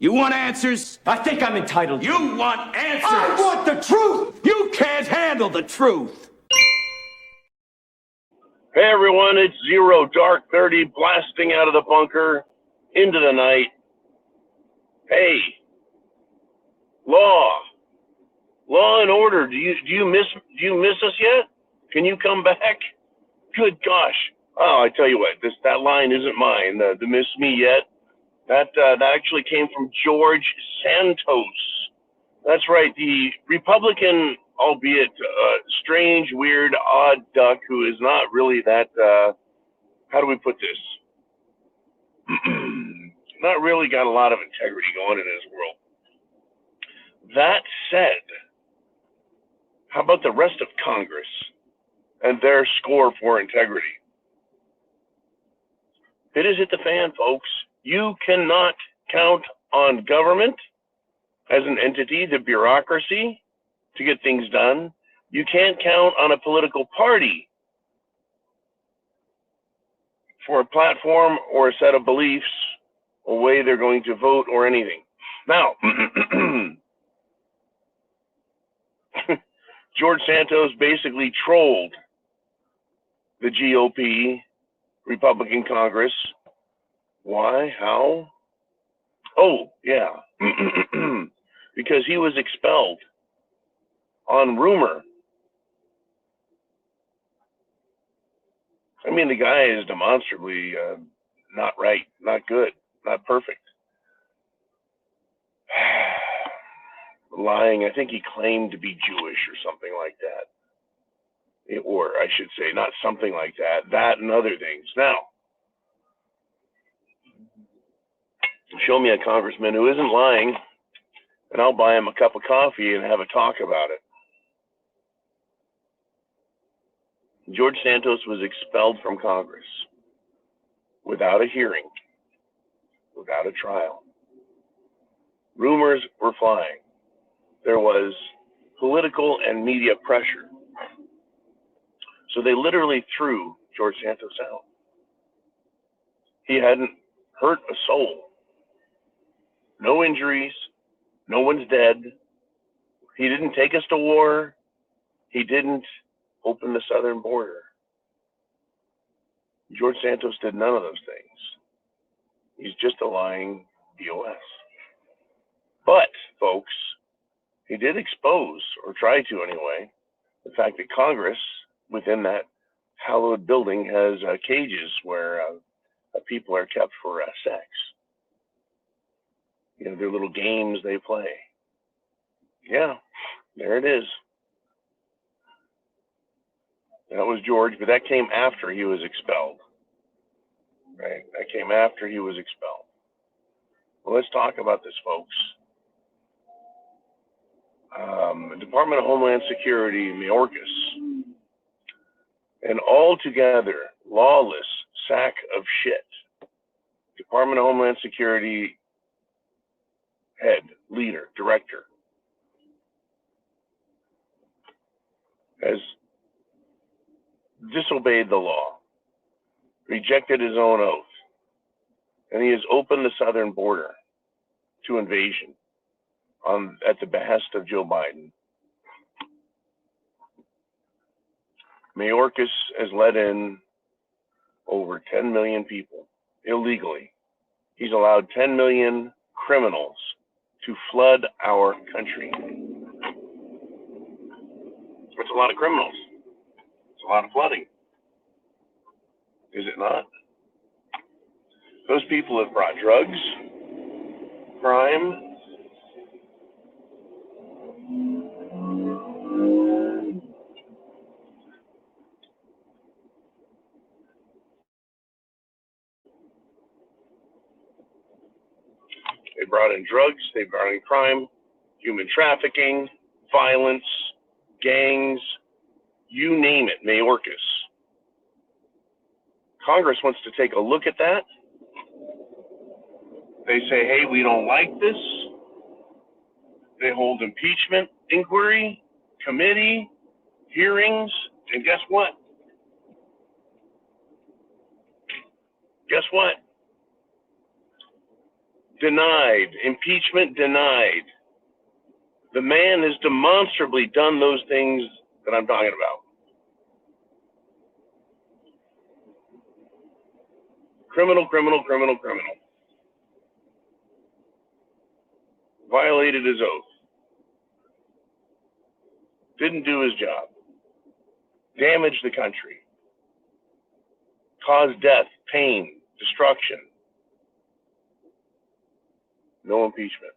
You want answers? I think I'm entitled. You want answers? I want the truth! You can't handle the truth. Hey everyone, it's Zero Dark 30 blasting out of the bunker into the night. Hey, law and order. Do you miss us yet? Can you come back? Good gosh. Oh, I tell you what, that line isn't mine. The miss me yet. That actually came from George Santos. That's right, the Republican, albeit strange, weird, odd duck who is not really that, how do we put this? Not really got a lot of integrity going in his world. That said, how about the rest of Congress and their score for integrity? It has hit the fan, folks. You cannot count on government as an entity, the bureaucracy, to get things done. You can't count on a political party for a platform or a set of beliefs, a way they're going to vote or anything. Now, George Santos basically trolled the GOP, Republican Congress. Why? How? Oh, yeah. Because he was expelled on rumor. I mean, the guy is demonstrably not right, not good, not perfect. Lying, I think he claimed to be Jewish or something like that. Or I should say, not something like that, that and other things. Now, show me a congressman who isn't lying, and I'll buy him a cup of coffee and have a talk about it. George Santos was expelled from Congress without a hearing, without a trial. Rumors were flying. There was political and media pressure. So they literally threw George Santos out. He hadn't hurt a soul. No injuries. No one's dead. He didn't take us to war. He didn't open the southern border. George Santos did none of those things. He's just a lying BOS. But, folks, he did expose, or try to anyway, the fact that Congress, within that hallowed building, has cages where people are kept for sex. You know, their little games they play. Yeah, there it is. That was George, but that came after he was expelled. Right? That came after he was expelled. Well, let's talk about this, folks. Department of Homeland Security, Mayorkas, an altogether lawless sack of shit. Department of Homeland Security head, leader, director, has disobeyed the law, rejected his own oath, and he has opened the southern border to invasion at the behest of Joe Biden. Mayorkas has let in over 10 million people illegally. He's allowed 10 million criminals to flood our country. It's a lot of criminals. It's a lot of flooding. Is it not? Those people have brought drugs, crime, they brought in drugs, they brought in crime, human trafficking, violence, gangs, you name it, Mayorkas. Congress wants to take a look at that. They say, hey, we don't like this. They hold impeachment inquiry, committee, hearings, and guess what? Guess what? denied. Impeachment denied. The man has demonstrably done those things that I'm talking about. Criminal. Violated his oath. Didn't do his job. Damaged the country. Caused death, pain, destruction. No impeachment.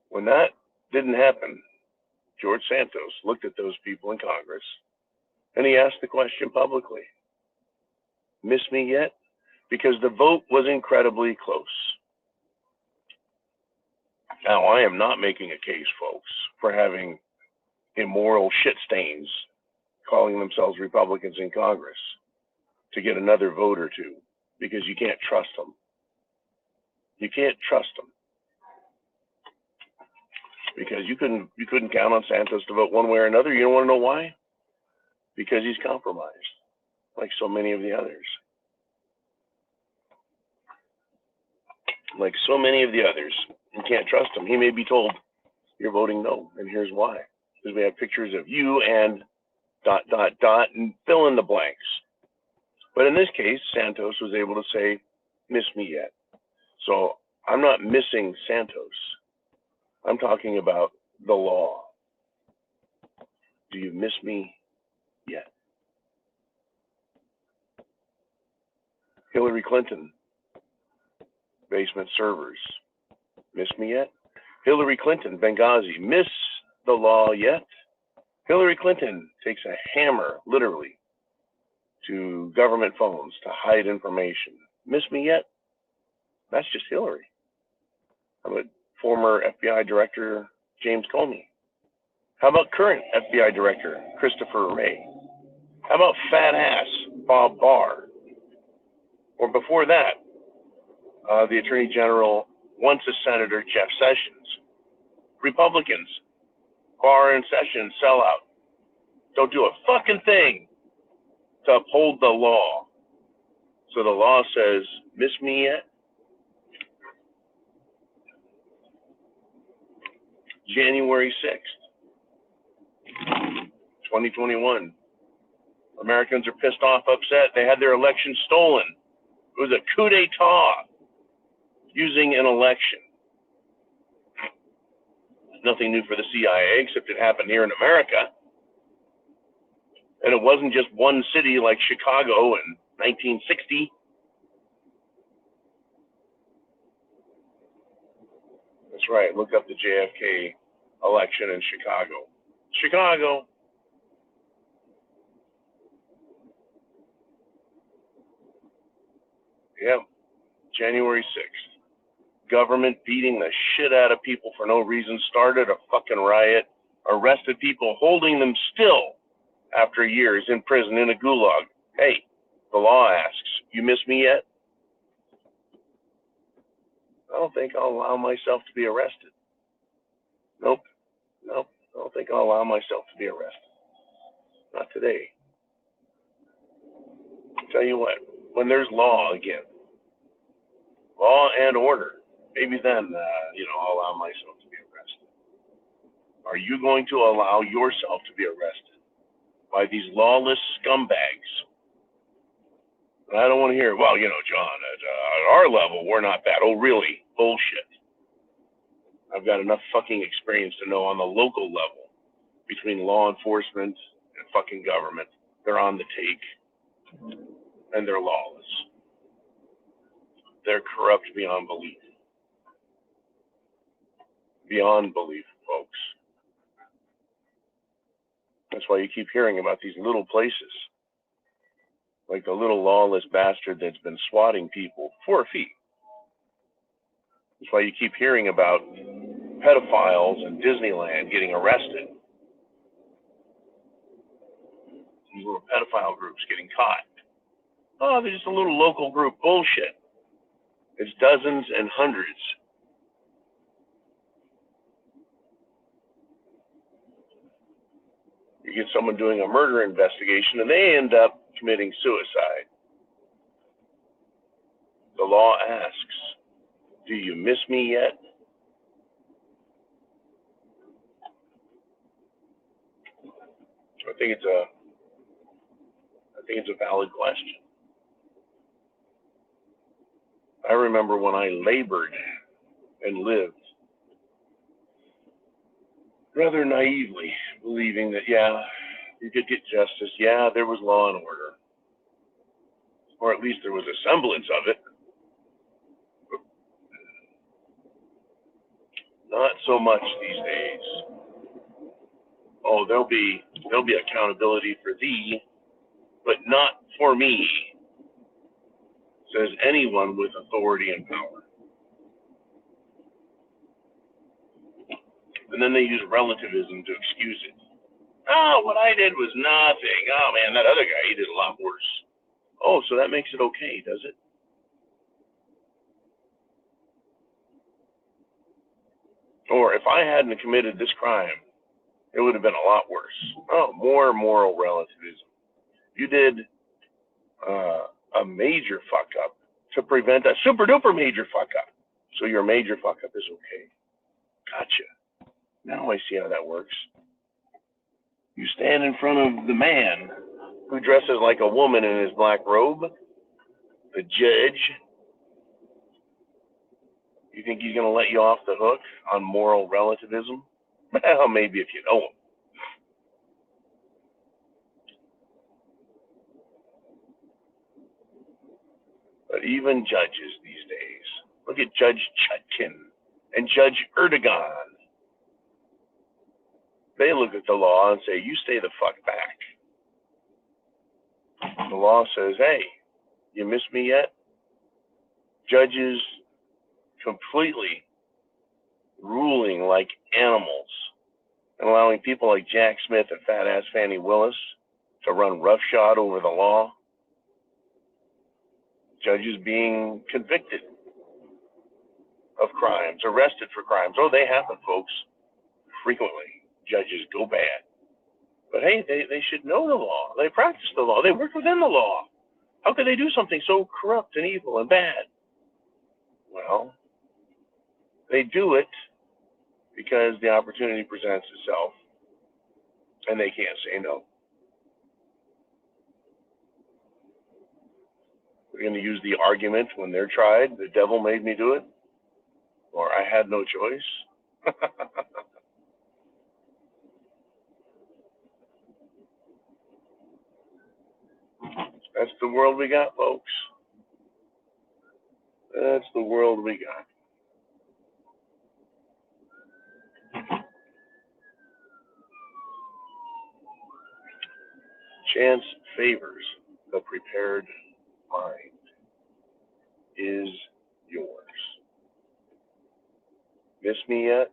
When that didn't happen, George Santos looked at those people in Congress and he asked the question publicly, miss me yet? Because the vote was incredibly close. Now, I am not making a case, folks, for having immoral shit stains calling themselves Republicans in Congress to get another vote or two, because you can't trust them. You can't trust them. Because you couldn't count on Santos to vote one way or another. You don't want to know why? Because he's compromised, like so many of the others. Like so many of the others. You can't trust him. He may be told, you're voting no, and here's why. Because we have pictures of you and ... and fill in the blanks. But in this case, Santos was able to say, miss me yet. So I'm not missing Santos. I'm talking about the law. Do you miss me yet? Hillary Clinton, basement servers. Miss me yet? Hillary Clinton, Benghazi. Miss the law yet? Hillary Clinton takes a hammer, literally, to government phones to hide information. Miss me yet? That's just Hillary. How about former FBI Director James Comey? How about current FBI Director Christopher Wray? How about fat ass Bob Barr? Or before that, the Attorney General, once a Senator, Jeff Sessions. Republicans, Barr and Sessions, sell out. Don't do a fucking thing to uphold the law. So the law says, miss me yet? January 6th, 2021. Americans are pissed off, upset. They had their election stolen. It was a coup d'etat using an election. Nothing new for the CIA, except it happened here in America. And it wasn't just one city like Chicago in 1960. That's right, look up the JFK election in Chicago. Chicago. Yeah, January 6th. Government beating the shit out of people for no reason, started a fucking riot, arrested people, holding them still after years in prison in a gulag. Hey, the law asks, you miss me yet? I don't think I'll allow myself to be arrested. Nope, I don't think I'll allow myself to be arrested. Not today. I'll tell you what, when there's law again, law and order, maybe then, I'll allow myself to be arrested. Are you going to allow yourself to be arrested by these lawless scumbags? And I don't want to hear, well, John, at our level, we're not bad. Oh, really? Bullshit. I've got enough fucking experience to know on the local level, between law enforcement and fucking government, they're on the take, and they're lawless. They're corrupt beyond belief. Beyond belief, folks. That's why you keep hearing about these little places, like the little lawless bastard that's been swatting people for a fee. That's why you keep hearing about pedophiles in Disneyland getting arrested. These little pedophile groups getting caught. Oh, they're just a little local group. Bullshit. It's dozens and hundreds. You get someone doing a murder investigation and they end up committing suicide. The law asks, do you miss me yet? I think it's a valid question. I remember when I labored and lived rather naively, believing that, yeah, you could get justice. Yeah, there was law and order. Or at least there was a semblance of it. Not so much these days. Oh, there'll be accountability for thee, but not for me, says anyone with authority and power. And then they use relativism to excuse it. Oh, what I did was nothing. Oh man, that other guy, he did a lot worse. Oh, so that makes it okay, does it? Or if I hadn't committed this crime, it would have been a lot worse. Oh, more moral relativism. You did a major fuck up to prevent a super duper major fuck up. So your major fuck up is okay. Gotcha. Now I see how that works. You stand in front of the man who dresses like a woman in his black robe, the judge. You think he's going to let you off the hook on moral relativism? Well, maybe if you know him. But even judges these days, look at Judge Chutkin and Judge Erdogan. They look at the law and say, you stay the fuck back. The law says, hey, you miss me yet? Judges completely ruling like animals and allowing people like Jack Smith and fat ass Fannie Willis to run roughshod over the law. Judges being convicted of crimes, arrested for crimes. Oh, they happen, folks. Frequently, judges go bad. But hey, they should know the law. They practice the law. They work within the law. How could they do something so corrupt and evil and bad? Well, they do it because the opportunity presents itself and they can't say no. They're going to use the argument when they're tried, the devil made me do it, or I had no choice. That's the world we got, folks. That's the world we got. Chance favors the prepared mind is yours. Miss me yet?